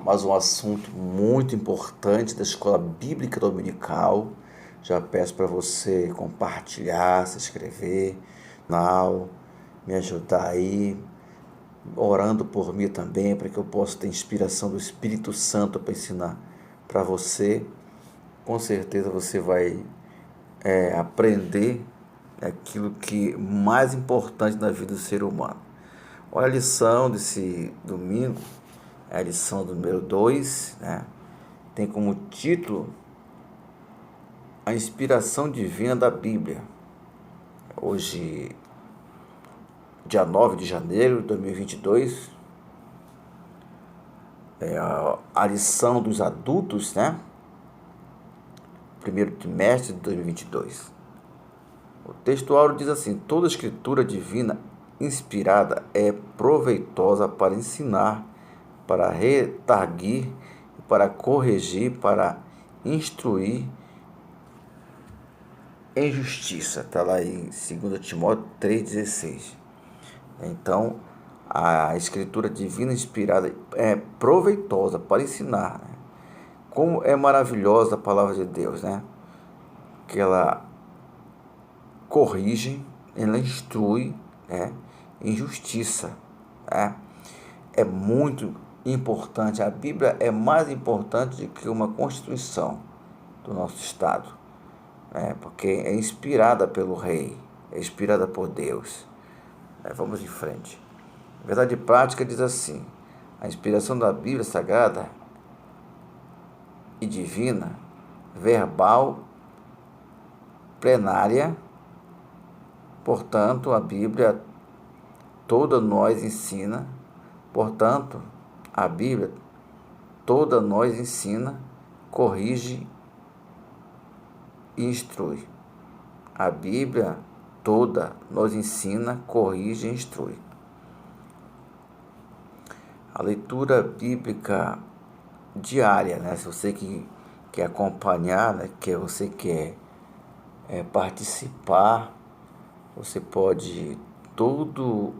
mais um assunto muito importante da Escola Bíblica Dominical. Já peço para você compartilhar, se inscrever no canal, me ajudar aí, orando por mim também, para que eu possa ter inspiração do Espírito Santo para ensinar para você. Com certeza você vai aprender aquilo que é mais importante na vida do ser humano. Olha a lição desse domingo, é a lição número 2, né? Tem como título a inspiração divina da Bíblia. Hoje, dia 9 de janeiro de 2022, é a lição dos adultos, né? Primeiro trimestre de 2022. O textuário diz assim: toda escritura divina inspirada é proveitosa para ensinar, para redarguir, para corrigir, para instruir em justiça. Está lá em 2 Timóteo 3,16. Então, a escritura divina inspirada é proveitosa para ensinar, né? Como é maravilhosa a palavra de Deus, né? Que ela corrige, ela instrui, né? Em justiça, né? É muito importante. A Bíblia é mais importante do que uma constituição do nosso Estado, né? Porque é inspirada pelo Rei, é inspirada por Deus. Vamos em frente. A verdade prática diz assim: a inspiração da Bíblia Sagrada e divina, verbal, plenária. Portanto, a Bíblia toda nos ensina. Portanto, a Bíblia toda nos ensina, corrige e instrui. A Bíblia toda nos ensina, corrige e instrui. A leitura bíblica diária, né? Se você que quer acompanhar, né? Que você quer participar, você pode todo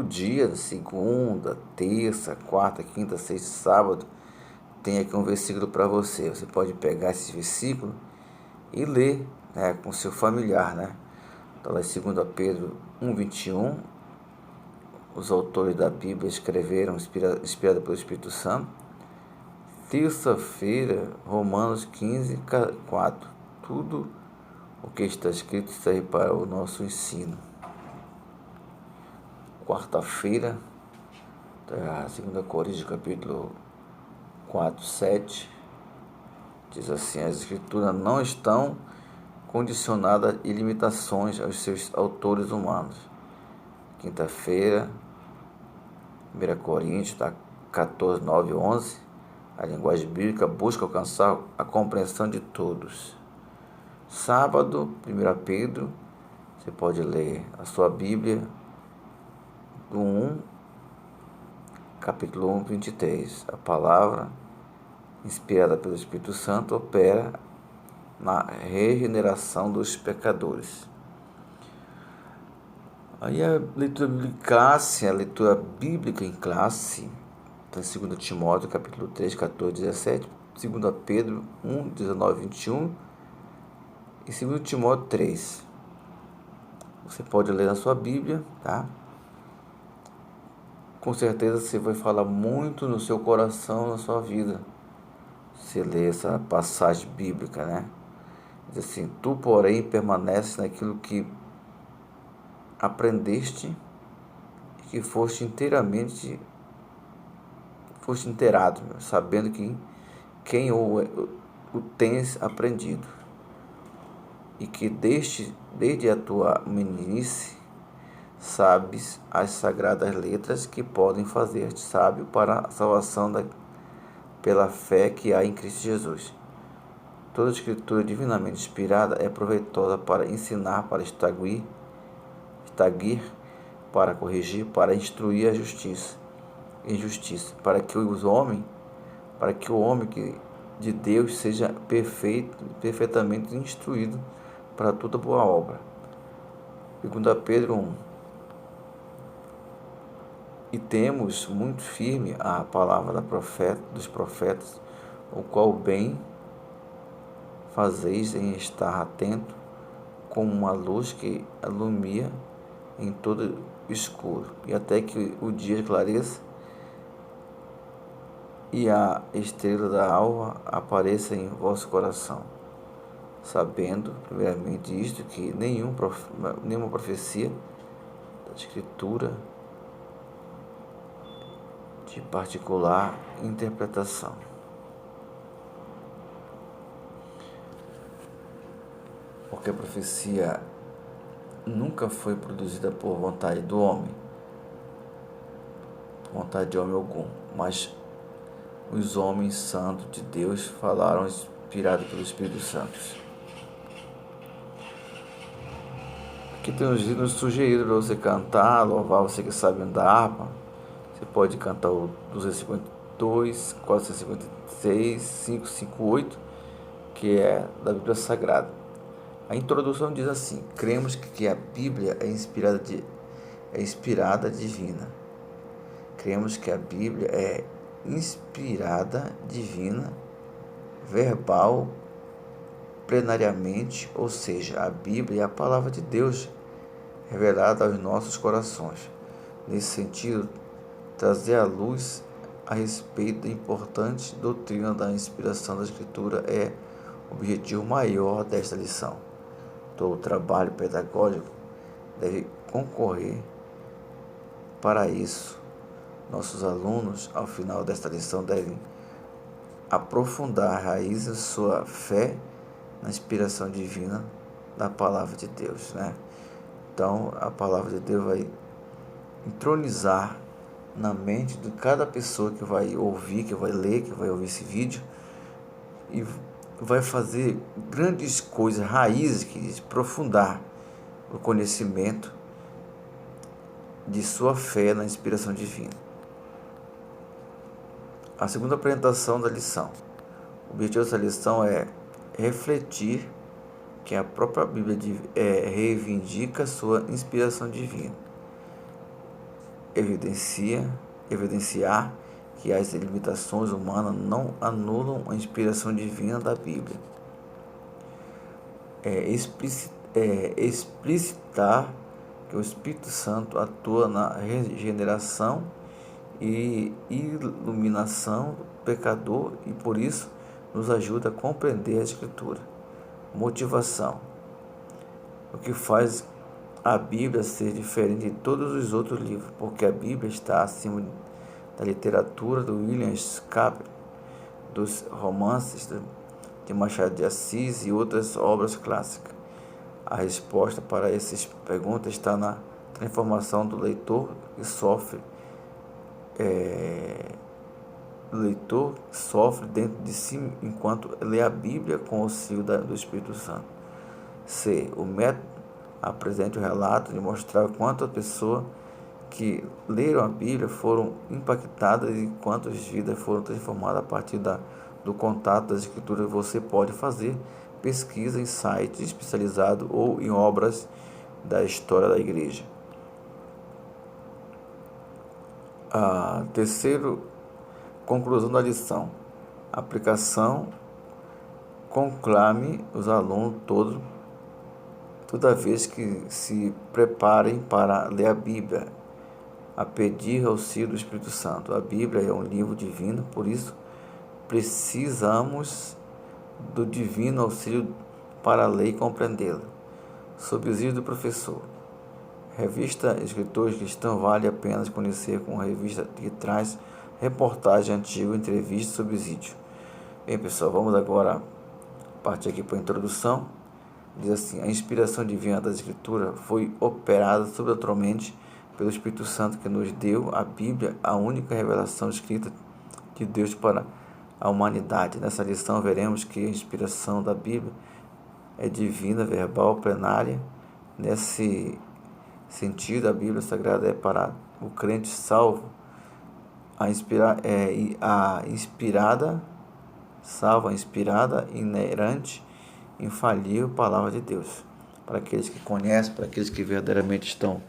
dia, segunda, terça, quarta, quinta, sexta, sábado, tem aqui um versículo para você. Você pode pegar esse versículo e ler, né, com seu familiar, né? Está lá em 2 Pedro 1,21. Os autores da Bíblia escreveram, inspirado pelo Espírito Santo. Terça-feira, Romanos 15:4. Tudo o que está escrito serve para o nosso ensino. Quarta-feira, 2 Coríntios capítulo 4:7. Diz assim: as escrituras não estão condicionadas e limitações aos seus autores humanos. Quinta-feira, 1 Coríntios 14, 9, 11. A linguagem bíblica busca alcançar a compreensão de todos. Sábado, 1 Pedro, você pode ler a sua Bíblia, do capítulo 1, 23. A palavra, inspirada pelo Espírito Santo, opera na regeneração dos pecadores. Aí a leitura bíblica em classe, a leitura bíblica em classe, está em 2 Timóteo, capítulo 3, 14, 17, 2 Pedro 1, 19, 21 e 2 Timóteo 3. Você pode ler na sua Bíblia, tá? Com certeza você vai falar muito no seu coração, na sua vida. Você lê essa passagem bíblica, né? Diz assim: tu, porém, permaneces naquilo que aprendeste e que foste inteirado, sabendo que quem o tens aprendido, e que desde a tua meninice sabes as sagradas letras que podem fazer-te sábio para a salvação pela fé que há em Cristo Jesus. Toda escritura divinamente inspirada é proveitosa para ensinar, para extaguir, para corrigir, para instruir a justiça, em justiça, para que o homem de Deus seja perfeitamente instruído para toda boa obra. 2 Pedro 1. E temos muito firme a palavra dos profetas, o qual bem fazeis em estar atento, como uma luz que alumia em todo escuro, e até que o dia esclareça e a estrela da alva apareça em vosso coração, sabendo, primeiramente, isto, que nenhuma profecia da Escritura de particular interpretação. Porque a profecia nunca foi produzida por vontade do homem, por vontade de homem algum, mas os homens santos de Deus falaram inspirados pelo Espírito Santo. Aqui tem uns hinos sugeridos para você cantar, louvar, você que sabe andar harpa. Você pode cantar o 252, 456, 558, que é da Bíblia Sagrada. A introdução diz assim: cremos que a Bíblia é inspirada divina. Cremos que a Bíblia é inspirada divina, verbal, plenariamente, ou seja, a Bíblia é a palavra de Deus revelada aos nossos corações. Nesse sentido, trazer à luz a respeito da importante doutrina da inspiração da Escritura é o objetivo maior desta lição. Todo trabalho pedagógico deve concorrer para isso. Nossos alunos, ao final desta lição, devem aprofundar raízes em sua fé na inspiração divina da palavra de Deus, né? Então, a palavra de Deus vai entronizar na mente de cada pessoa que vai ouvir, que vai ler, que vai ouvir esse vídeo, e vai fazer grandes coisas, raízes, que diz, aprofundar o conhecimento de sua fé na inspiração divina. A segunda apresentação da lição. O objetivo dessa lição é refletir que a própria Bíblia reivindica sua inspiração divina. Evidenciar que as limitações humanas não anulam a inspiração divina da Bíblia. Explicitar que o Espírito Santo atua na regeneração e iluminação do pecador e por isso nos ajuda a compreender a Escritura. Motivação. O que faz a Bíblia ser diferente de todos os outros livros, porque a Bíblia está acima da literatura do William Shakespeare, dos romances de Machado de Assis e outras obras clássicas. A resposta para essas perguntas está na transformação do leitor que sofre dentro de si enquanto lê a Bíblia com o auxílio do Espírito Santo. C. O método apresenta o relato de mostrar quanto as pessoas que leram a Bíblia foram impactadas e quantas vidas foram transformadas a partir do contato das Escrituras. Você pode fazer pesquisa em sites especializados ou em obras da história da igreja. Terceiro, conclusão da lição. Aplicação. Conclame os alunos toda vez que se preparem para ler a Bíblia, a pedir auxílio do Espírito Santo. A Bíblia é um livro divino, por isso precisamos do divino auxílio para ler e compreendê-la. Subsídio do professor. Revista Escritores Cristãos vale a pena conhecer com a revista que traz reportagem antiga, entrevista e subsídio. Bem, pessoal, vamos agora partir aqui para a introdução. Diz assim: a inspiração divina da Escritura foi operada sobrenaturalmente pelo Espírito Santo que nos deu a Bíblia, a única revelação escrita de Deus para a humanidade. Nessa lição veremos que a inspiração da Bíblia é divina, verbal, plenária. Nesse sentido, a Bíblia Sagrada é para o crente salvo, a inspirada, inerrante, infalível palavra de Deus. Para aqueles que conhecem, para aqueles que verdadeiramente estão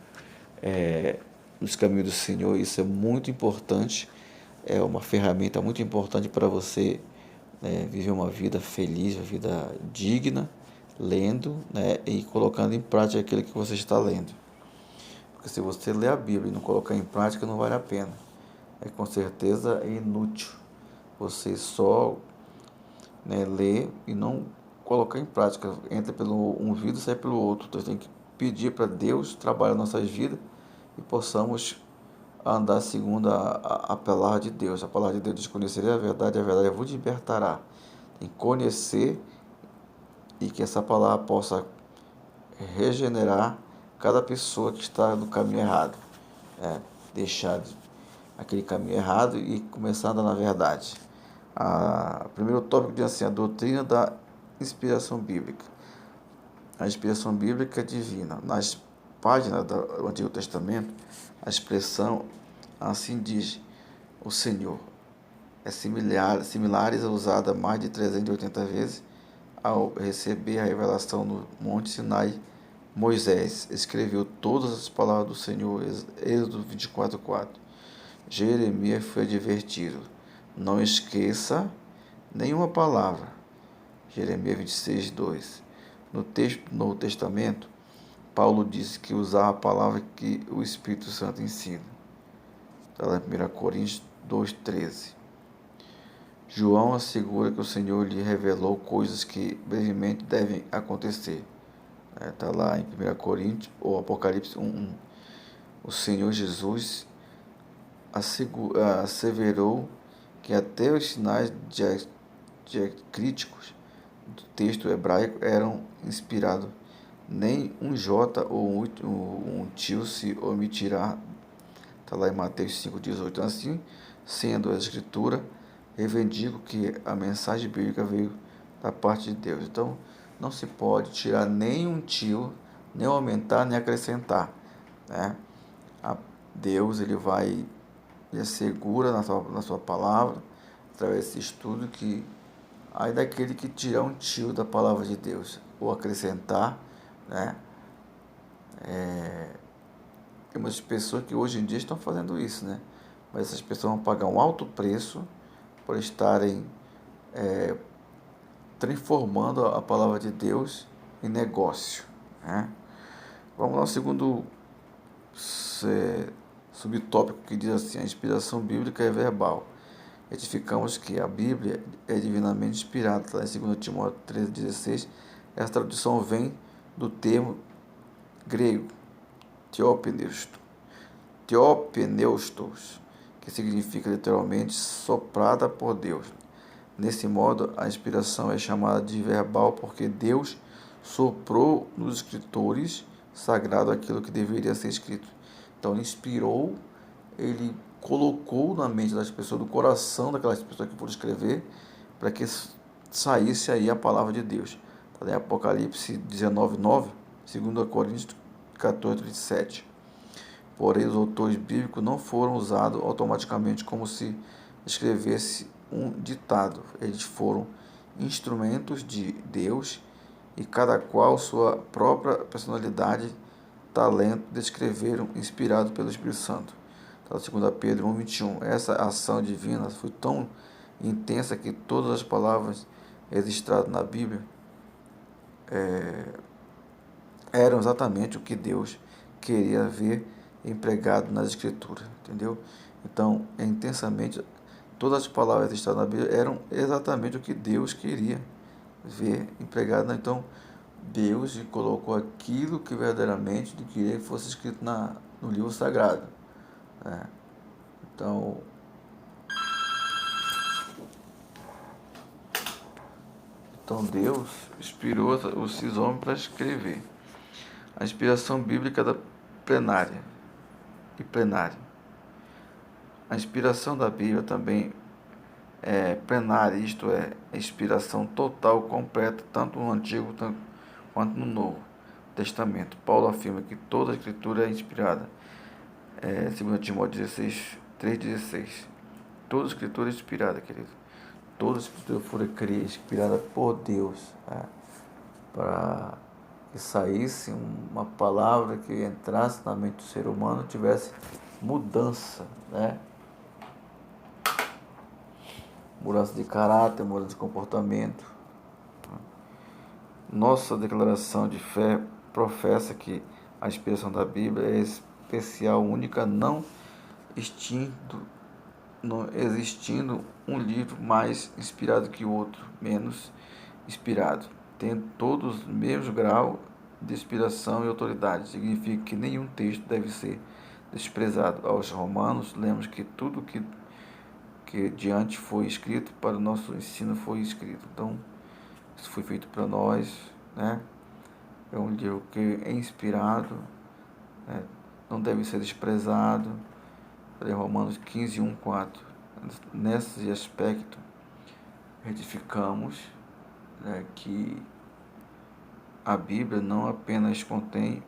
nos caminhos do Senhor. Isso é muito importante, é uma ferramenta muito importante para você, viver uma vida feliz, uma vida digna, lendo, e colocando em prática aquilo que você está lendo. Porque se você ler a Bíblia e não colocar em prática, não vale a pena. Com certeza é inútil você só, ler e não colocar em prática. Entra pelo um ouvido e sai pelo outro. Então, tem que pedir para Deus trabalhar nossas vidas e possamos andar segundo a palavra de Deus. A palavra de Deus diz: conhecerei a verdade vos libertará. Tem que conhecer, e que essa palavra possa regenerar cada pessoa que está no caminho errado. Deixar aquele caminho errado e começar a andar na verdade. O primeiro tópico diz assim: a doutrina da inspiração bíblica. A inspiração bíblica é divina. Nas páginas do Antigo Testamento, a expressão assim diz o Senhor similares a usada mais de 380 vezes ao receber a revelação no Monte Sinai. Moisés escreveu todas as palavras do Senhor, Êxodo 24:4. Jeremias foi advertido: não esqueça nenhuma palavra. Jeremias 26:2. No texto do Novo Testamento, Paulo disse que usava a palavra que o Espírito Santo ensina. Está lá em 1 Coríntios 2:13. João assegura que o Senhor lhe revelou coisas que brevemente devem acontecer. Está lá em 1 Coríntios, ou Apocalipse 1:1. O Senhor Jesus asseverou que até os sinais diacríticos do texto hebraico eram inspirados. Nem um J ou um tio se omitirá. Está lá em Mateus 5:18. Assim, sendo a Escritura, reivindico que a mensagem bíblica veio da parte de Deus. Então, não se pode tirar nem um tio, nem aumentar, nem acrescentar. Deus, ele assegura na sua palavra, através desse estudo, que aí daquele que tirar um tio da palavra de Deus, ou acrescentar, Tem muitas pessoas que hoje em dia estão fazendo isso, Mas essas pessoas vão pagar um alto preço por estarem transformando a palavra de Deus em negócio, Vamos lá ao segundo subtópico, que diz assim: a inspiração bíblica é verbal. Retificamos que a Bíblia é divinamente inspirada. Está em 2 Timóteo 13:16. Essa tradução vem do termo grego teopneustos, que significa literalmente soprada por Deus. Nesse modo, a inspiração é chamada de verbal porque Deus soprou nos escritores sagrados aquilo que deveria ser escrito. Então, ele inspirou, ele colocou na mente das pessoas, do coração daquelas pessoas que foram escrever, para que saísse aí a palavra de Deus. Está em Apocalipse 19:9, 2 Coríntios 14:27. Porém, os autores bíblicos não foram usados automaticamente como se escrevesse um ditado. Eles foram instrumentos de Deus, e cada qual sua própria personalidade, talento, descreveram, inspirado pelo Espírito Santo. Então, 2 Pedro 1:21. Essa ação divina foi tão intensa que todas as palavras registradas na Bíblia eram exatamente o que Deus queria ver empregado nas Escrituras, entendeu? Então, intensamente, todas as palavras registradas na Bíblia eram exatamente o que Deus queria ver empregado. Então, Deus colocou aquilo que verdadeiramente Ele queria que fosse escrito no livro sagrado. Então, Deus inspirou esses homens para escrever. A inspiração bíblica da plenária. A inspiração da Bíblia também é plenária, isto é, a inspiração total, completa, tanto no Antigo quanto no Novo Testamento. Paulo afirma que toda a Escritura é inspirada. 2 Timóteo 3:16. Toda a Escritura é inspirada, querido. Toda a Escritura foi inspirada por Deus, para que saísse uma palavra que entrasse na mente do ser humano, tivesse mudança, né? Mudança de caráter, mudança de comportamento. Nossa declaração de fé professa que a inspiração da Bíblia é especial, única, não existindo um livro mais inspirado que o outro, menos inspirado, tendo todos o mesmo grau de inspiração e autoridade. Significa que nenhum texto deve ser desprezado. Aos Romanos, lemos que tudo que diante foi escrito para o nosso ensino foi escrito. Então, isso foi feito para nós, né? É um livro que é inspirado, né? Não deve ser desprezado. Romanos 15, 1, 4. Nesse aspecto, retificamos, né, que a Bíblia não apenas contém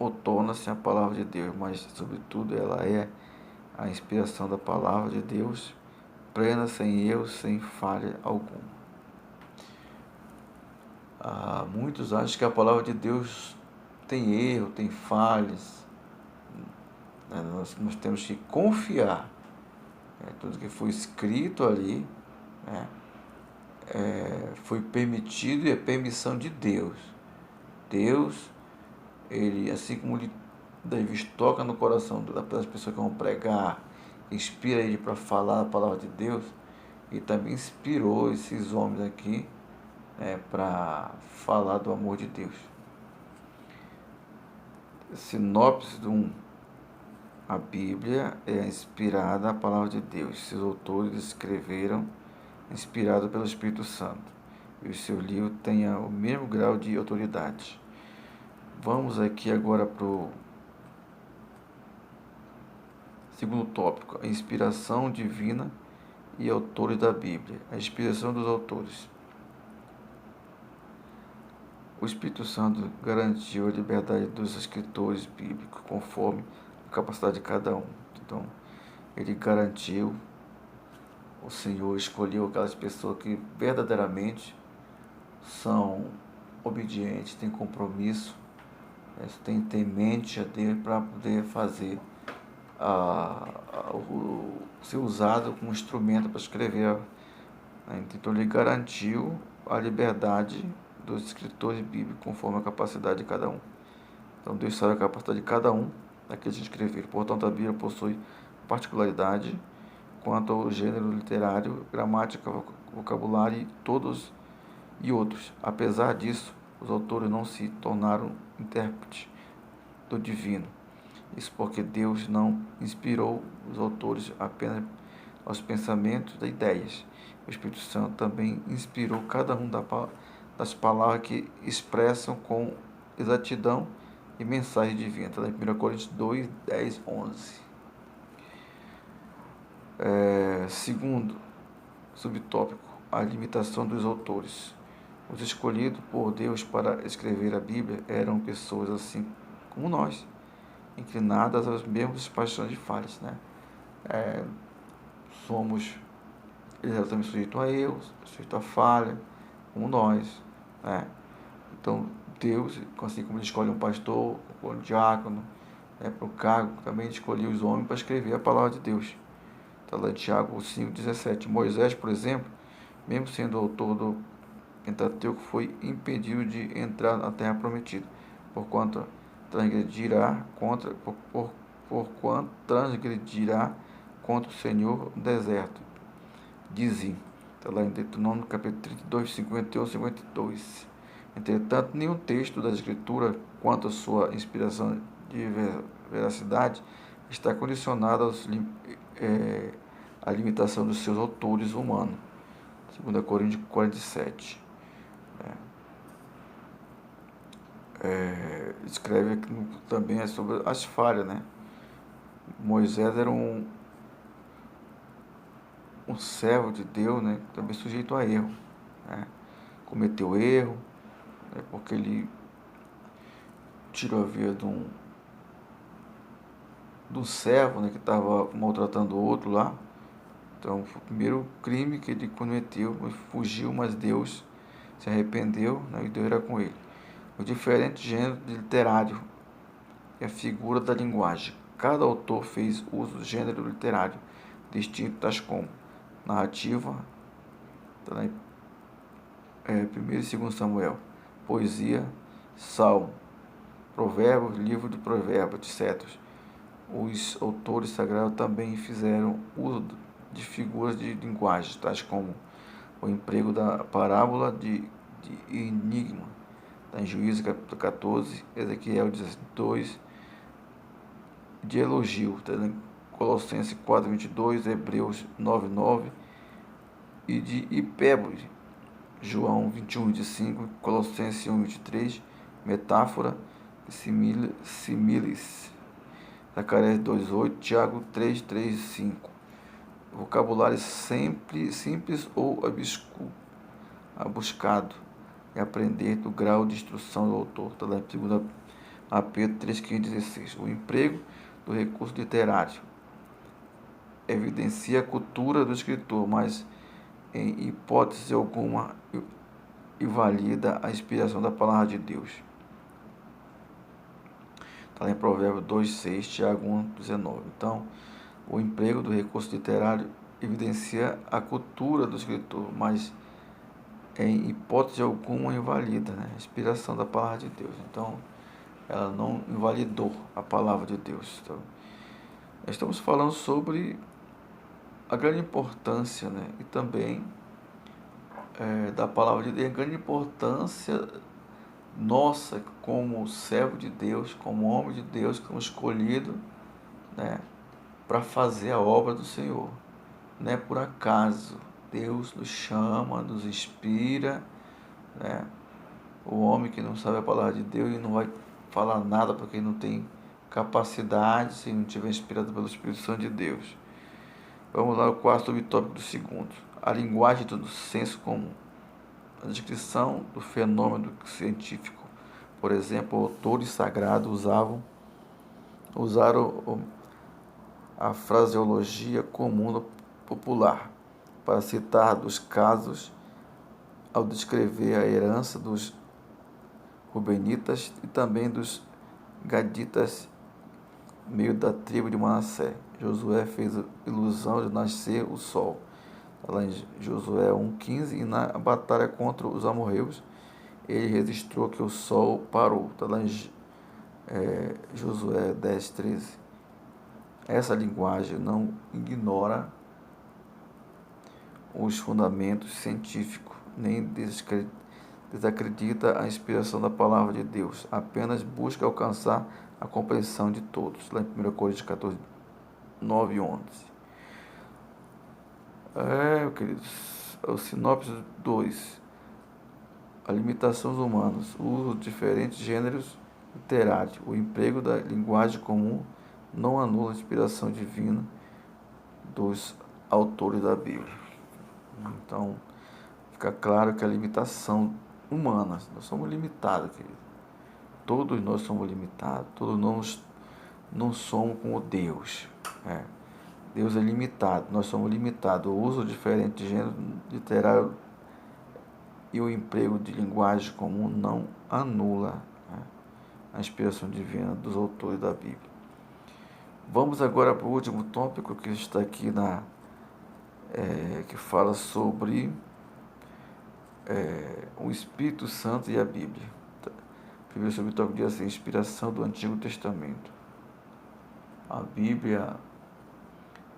ou torna-se a palavra de Deus, mas, sobretudo, ela é a inspiração da palavra de Deus, plena, sem erro, sem falha alguma. Muitos acham que a palavra de Deus tem erro, tem falhas. Nós temos que confiar. Tudo que foi escrito ali, né, foi permitido e é permissão de Deus. Deus, ele, assim como Davi toca no coração das pessoas que vão pregar, inspira ele para falar a palavra de Deus, e também inspirou esses homens aqui, para falar do amor de Deus. Sinopse a Bíblia é inspirada a palavra de Deus. Seus autores escreveram inspirado pelo Espírito Santo, e o seu livro tenha o mesmo grau de autoridade. Vamos aqui agora para o segundo tópico, a inspiração divina e autores da Bíblia. A inspiração dos autores. O Espírito Santo garantiu a liberdade dos escritores bíblicos conforme a capacidade de cada um. Então, ele garantiu, o Senhor escolheu aquelas pessoas que verdadeiramente são obedientes, têm compromisso, têm mente a Deus para poder fazer ser usado como instrumento para escrever. Então, ele garantiu a liberdade dos escritores bíblicos conforme a capacidade de cada um. Então, Deus sabe a capacidade de cada um daqueles que escrever. Portanto, a Bíblia possui particularidade quanto ao gênero literário, gramática, vocabulário e outros. Apesar disso, os autores não se tornaram intérpretes do divino. Isso porque Deus não inspirou os autores apenas aos pensamentos e ideias. O Espírito Santo também inspirou cada um das palavras que expressam com exatidão e mensagem divina. Está em 1 Coríntios 2, 10, 11. Segundo subtópico, a limitação dos autores. Os escolhidos por Deus para escrever a Bíblia eram pessoas assim como nós, inclinadas às mesmas paixões e falhas, né? Somos exatamente sujeitos a erros, sujeitos a falha, como nós, né? Então, Deus, assim como ele escolhe um pastor, um diácono, para o cargo, também escolheu os homens para escrever a palavra de Deus. Está lá em Tiago 5,17. Moisés, por exemplo, mesmo sendo autor do Pentateuco, foi impedido de entrar na terra prometida, porquanto transgredirá contra o Senhor no deserto. Dizem, está lá em Deuteronômio capítulo 32, 51, 52. Entretanto, nenhum texto da Escritura, quanto à sua inspiração de veracidade, está condicionado à limitação dos seus autores humanos. 2 Coríntios 47. Escreve aqui também sobre as falhas, né? Moisés era um servo de Deus, né? Também sujeito a erro, né? Cometeu erro, né? Porque ele tirou a vida de um servo, né? Que estava maltratando o outro lá. Então foi o primeiro crime que ele cometeu, fugiu, mas Deus se arrependeu, né? E Deus era com ele. O diferente gênero literário é a figura da linguagem. Cada autor fez uso de gênero literário distinto, tais como narrativa, tá, né? 1 e 2 Samuel, poesia, salmo, provérbios, livro de provérbios, etc. Os autores sagrados também fizeram uso de figuras de linguagem, tais como o emprego da parábola de enigma, tá, em Juízes capítulo 14, Ezequiel 2, de elogio, tá, em Colossenses 4:22, Hebreus 9:9, e de hipérbole, João 21:25, Colossenses 1:23, metáfora, similis, Zacarias 2:8, Tiago 3:3-5. Vocabulário simples ou buscado e aprender do grau de instrução do autor. Está lá em 2 Pedro 3:15-16. O emprego do recurso literário evidencia a cultura do escritor, mas em hipótese alguma invalida a inspiração da palavra de Deus. Está lá em Provérbios 2:6, Tiago 1:19. Então, o emprego do recurso literário evidencia a cultura do escritor, mas em hipótese alguma invalida, né, a inspiração da palavra de Deus. Então, ela não invalidou a palavra de Deus. Então, estamos falando sobre a grande importância, né, e também da palavra de Deus, a grande importância nossa como servo de Deus, como homem de Deus, como escolhido, né, para fazer a obra do Senhor. Não é por acaso. Deus nos chama, nos inspira, né? O homem que não sabe a palavra de Deus, ele não vai falar nada porque ele não tem capacidade, se não tiver inspirado pelo Espírito Santo de Deus. Vamos lá, o quarto subtópico do segundo. A linguagem do senso comum. A descrição do fenômeno científico. Por exemplo, autores sagrados usaram a fraseologia comum popular para citar dos casos ao descrever a herança dos Rubenitas e também dos Gaditas, meio da tribo de Manassés. Josué fez a ilusão de nascer o sol, lá em Josué 1:15, e na batalha contra os amorreus, ele registrou que o sol parou, está lá em Josué 10:13. Essa linguagem não ignora os fundamentos científicos, nem desacredita a inspiração da palavra de Deus, apenas busca alcançar a compreensão de todos. Lá em 1 Coríntios 14, 9 e 11. Queridos, o sinopse 2. As limitações humanas, o uso de diferentes gêneros literários, o emprego da linguagem comum não anula a inspiração divina dos autores da Bíblia. Então, fica claro que a limitação humana, nós somos limitados, querido. Todos nós somos limitados, todos nós não somos como Deus. Deus é limitado, nós somos limitados. O uso diferente de gênero literário e o emprego de linguagem comum não anula, né, a inspiração divina dos autores da Bíblia. Vamos agora para o último tópico que está aqui que fala sobre o Espírito Santo e a Bíblia. Primeiro subtópico diz assim: inspiração do Antigo Testamento. A Bíblia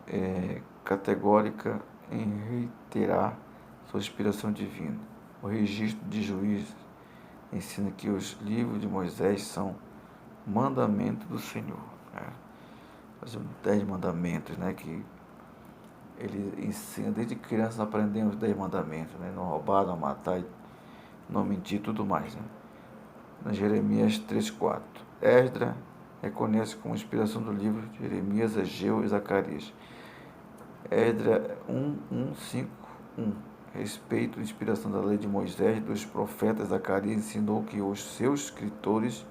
é categórica em reiterar sua inspiração divina. O registro de Juízes ensina que os livros de Moisés são mandamentos do Senhor. Os 10 mandamentos, né, que ele ensina desde criança, aprendemos os 10 mandamentos, né, não roubar, não matar, não mentir e tudo mais, né. Na Jeremias 3:4. Esdras reconhece como inspiração do livro de Jeremias, Ageu e Zacarias. Esdras 1:5:1. Respeito à inspiração da lei de Moisés e dos profetas. Zacarias ensinou que os seus escritores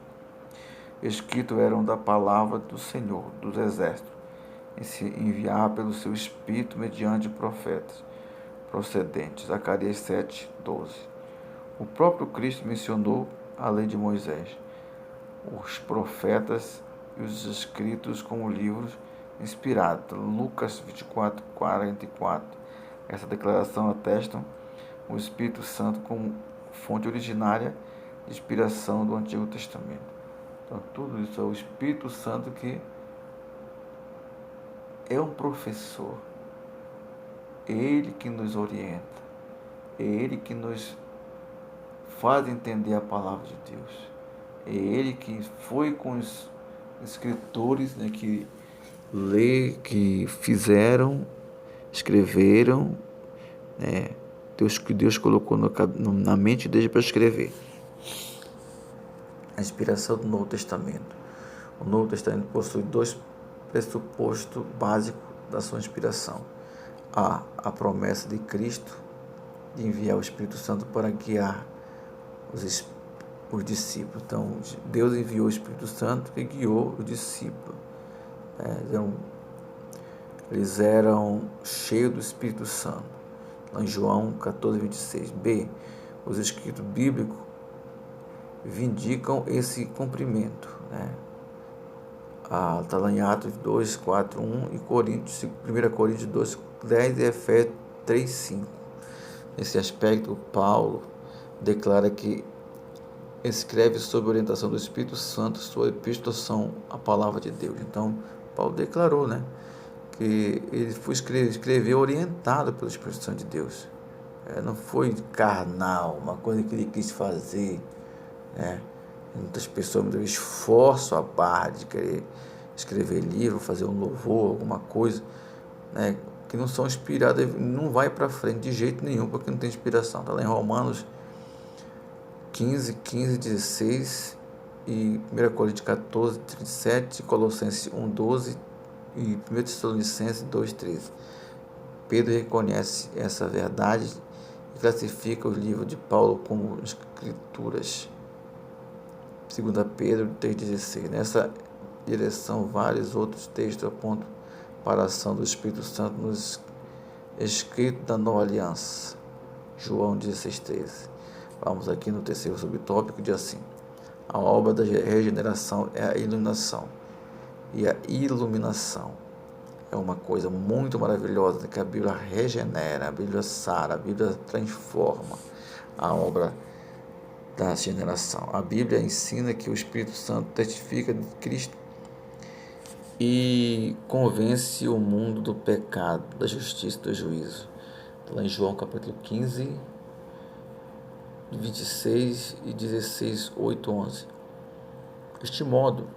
escritos eram da palavra do Senhor dos exércitos, enviado pelo seu Espírito mediante profetas procedentes. Zacarias 7:12. O próprio Cristo mencionou a lei de Moisés, os profetas e os escritos como livros inspirados. Lucas 24, 44. Essa declaração atesta o Espírito Santo como fonte originária de inspiração do Antigo Testamento. Então, tudo isso é o Espírito Santo que é um professor, é Ele que nos orienta, é Ele que nos faz entender a palavra de Deus, é Ele que foi com os escritores, né, que fizeram, escreveram, né, que Deus colocou na mente deles para escrever. A inspiração do Novo Testamento. O Novo Testamento possui dois pressupostos básicos da sua inspiração. A promessa de Cristo de enviar o Espírito Santo para guiar os discípulos. Então, Deus enviou o Espírito Santo que guiou os discípulos. Eles eram cheios do Espírito Santo. Lá em João 14, 26. B. Os escritos bíblicos vindicam esse cumprimento. Está lá em Atos 2, 4, 1 e 1 Coríntios 2, 10 e Efésios 3, 5. Nesse aspecto, Paulo declara que escreve sob a orientação do Espírito Santo, sua epístola são a palavra de Deus. Então, Paulo declarou, que ele foi escrever orientado pelo Espírito Santo de Deus. Não foi carnal, uma coisa que ele quis fazer. Muitas pessoas muitas vezes esforçam a barra de querer escrever livro, fazer um louvor, alguma coisa, que não são inspiradas, não vai para frente de jeito nenhum, porque não tem inspiração. Está lá em Romanos 15, 16 e 1 Coríntios 14, 37, Colossenses 1, 12 e 1 Tessalonicenses 2, 13. Pedro reconhece essa verdade e classifica o livro de Paulo como escrituras. 2 Pedro 3,16. Nessa direção, vários outros textos apontam para a ação do Espírito Santo nos escritos da Nova Aliança. João 16,13. Vamos aqui no terceiro subtópico, diz assim: a obra da regeneração é a iluminação. E a iluminação é uma coisa muito maravilhosa, que a Bíblia regenera, a Bíblia sara, a Bíblia transforma a obra da regeneração. A Bíblia ensina que o Espírito Santo testifica de Cristo e convence o mundo do pecado, da justiça e do juízo. Lá em João capítulo 15, 26 e 16, 8, 11. Deste modo,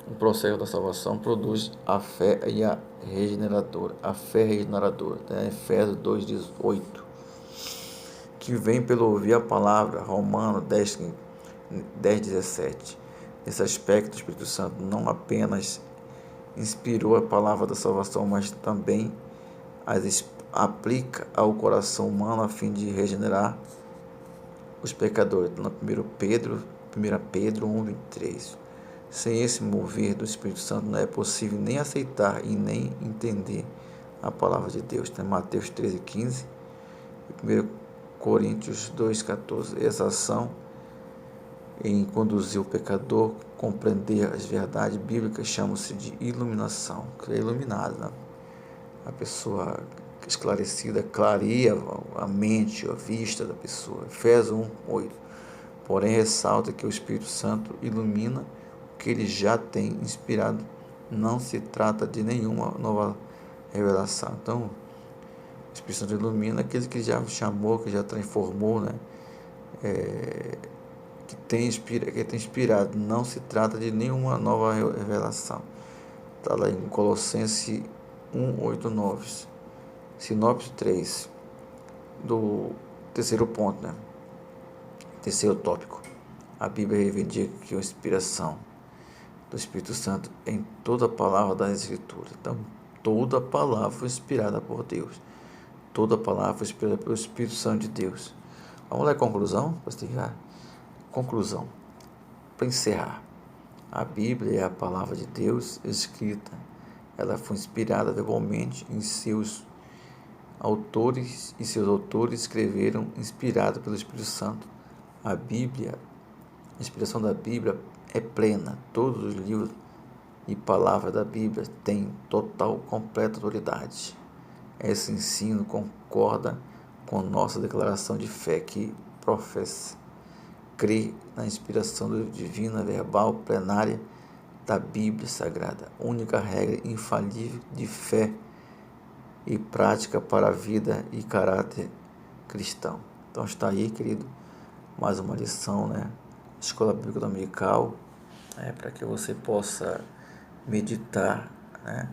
o processo da salvação produz a fé e a regeneradora. A fé regeneradora, Efésios 2, 18. Que vem pelo ouvir a palavra, Romanos 10, 17. Nesse aspecto, o Espírito Santo não apenas inspirou a palavra da salvação, mas também as aplica ao coração humano a fim de regenerar os pecadores. Na 1 Pedro 1, 23. Sem esse mover do Espírito Santo não é possível nem aceitar e nem entender a palavra de Deus. Tem Mateus 13, 15 e 1 Coríntios 2, 14. Essa ação em conduzir o pecador a compreender as verdades bíblicas chama-se de iluminação, que é iluminada. A pessoa esclarecida clareia a mente, a vista da pessoa. Efésios 1, 8. Porém, ressalta que o Espírito Santo ilumina o que ele já tem inspirado. Não se trata de nenhuma nova revelação. Então, o Espírito Santo ilumina aquele que já chamou, que já transformou, que tem inspirado. Não se trata de nenhuma nova revelação. Está lá em Colossenses 1, 8, 9. Sinopse 3, do terceiro ponto, terceiro tópico. A Bíblia reivindica que a inspiração do Espírito Santo em toda a palavra das Escrituras. Então, toda a palavra foi inspirada por Deus. Toda a palavra foi inspirada pelo Espírito Santo de Deus. Vamos lá, conclusão? Conclusão. Para encerrar. A Bíblia é a palavra de Deus escrita. Ela foi inspirada verbalmente em seus autores, e seus autores escreveram inspirado pelo Espírito Santo. A inspiração da Bíblia é plena. Todos os livros e palavra da Bíblia tem total, completa autoridade. Esse ensino concorda com nossa declaração de fé que professa, crê na inspiração divina, verbal, plenária da Bíblia Sagrada, única regra infalível de fé e prática para a vida e caráter cristão. Então está aí, querido, mais uma lição, né? Escola Bíblica Dominical, para que você possa meditar, né?